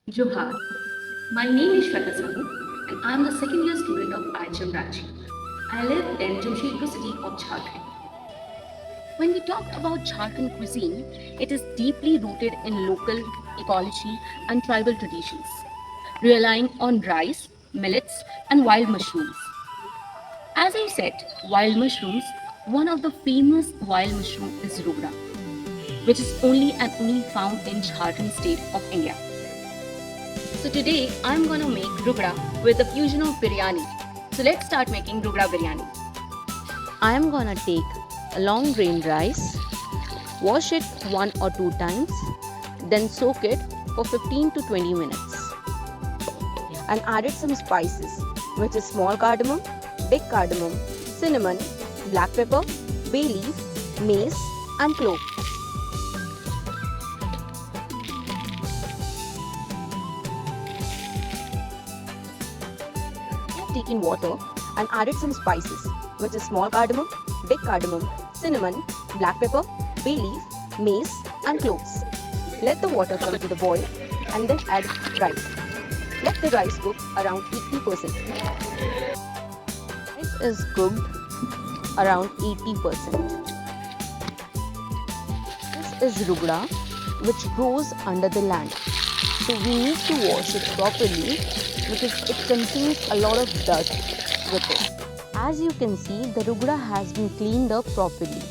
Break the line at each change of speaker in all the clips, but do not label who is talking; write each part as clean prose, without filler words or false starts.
Johar. My name is Shweta Sahu and I am the second year student of IHM Ranchi. I live in Jamshedpur city of Jharkhand. When we talk about Jharkhand cuisine, it is deeply rooted in local ecology and tribal traditions, relying on rice, millets, and wild mushrooms. As I said, wild mushrooms, one of the famous wild mushroom is Rugda, which is only found in Jharkhand state of India. So today I'm gonna make Rugda with a fusion of biryani. So let's start making Rugda Biryani.
I am gonna take a long grain rice, wash it 1 or 2 times, then soak it for 15 to 20 minutes and added some spices, which is small cardamom, big cardamom, cinnamon, black pepper, bay leaf, mace and clove. I have taken water and added some spices, which is small cardamom, big cardamom, cinnamon, black pepper, bay leaf, mace and cloves. Let the water come to the boil and then add rice. Let the rice cook around 80%. Rice is cooked around 80%. This is rugda, which grows under the land. So we need to wash it properly because it contains a lot of dust with it. As you can see, the rugda has been cleaned up properly.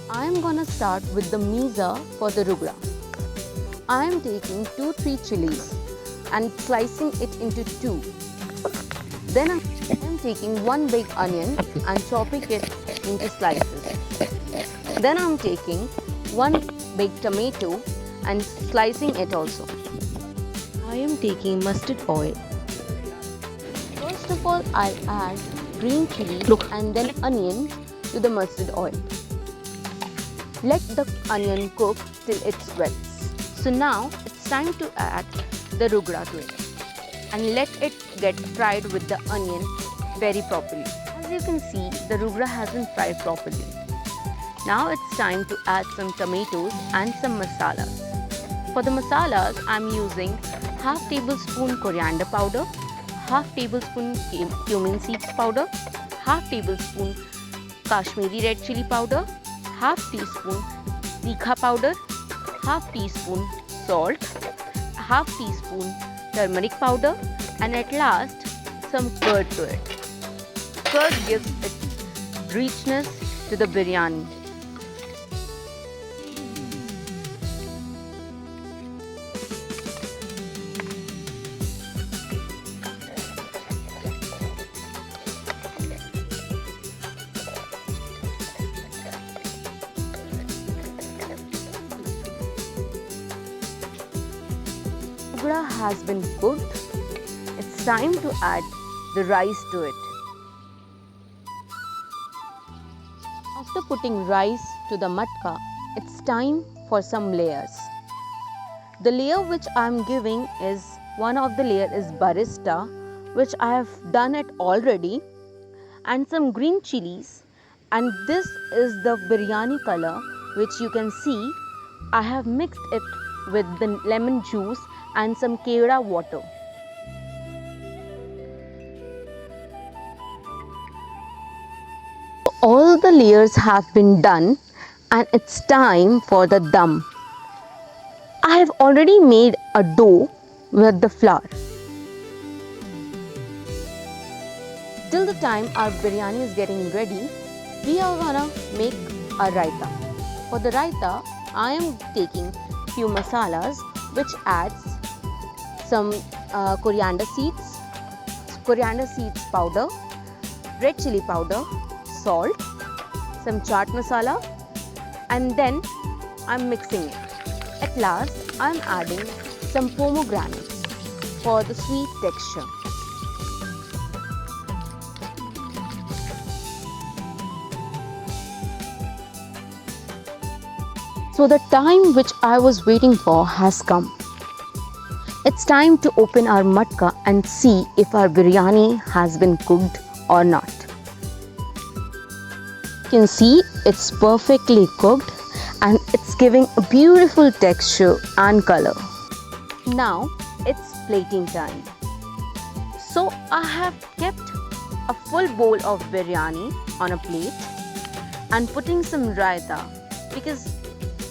I am gonna start with the misa for the rugda. I am taking 2-3 chilies and slicing it into 2. Then I am taking 1 big onion and chopping it into slices. Then I am taking 1 big tomato and slicing it also. I am taking mustard oil. First of all, I add green chili and then onion to the mustard oil. Let the onion cook till it sweats. So now it's time to add the rugda to it and let it get fried with the onion very properly. As you can see, the rugda has been fried properly. Now it's time to add some tomatoes and some masalas. For the masalas, I'm using half tablespoon coriander powder, half tablespoon cumin seeds powder, half tablespoon Kashmiri red chili powder, half teaspoon tikha powder, half teaspoon salt, half teaspoon turmeric powder, and at last some curd to it. Curd gives it richness to the biryani. Rugda has been cooked. It's time to add the rice to it. After putting rice to the matka, it's time for some layers. The layer which I am giving is, one of the layer is barista, which I have done it already, and some green chilies, and this is the biryani color which you can see. I have mixed it with the lemon juice and some keda water. All the layers have been done and it's time for the dum. I have already made a dough with the flour. Till the time our biryani is getting ready, we are gonna make a raita. For the raita, I am taking few masalas which adds some coriander seeds powder, red chili powder, salt, some chaat masala, and then I'm mixing it. At last, I'm adding some pomegranates for the sweet texture. So the time which I was waiting for has come. It's time to open our matka and see if our biryani has been cooked or not. You can see it's perfectly cooked and it's giving a beautiful texture and color. Now it's plating time. So I have kept a full bowl of biryani on a plate and putting some raita, because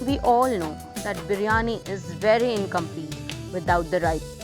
we all know that biryani is very incomplete without the raita.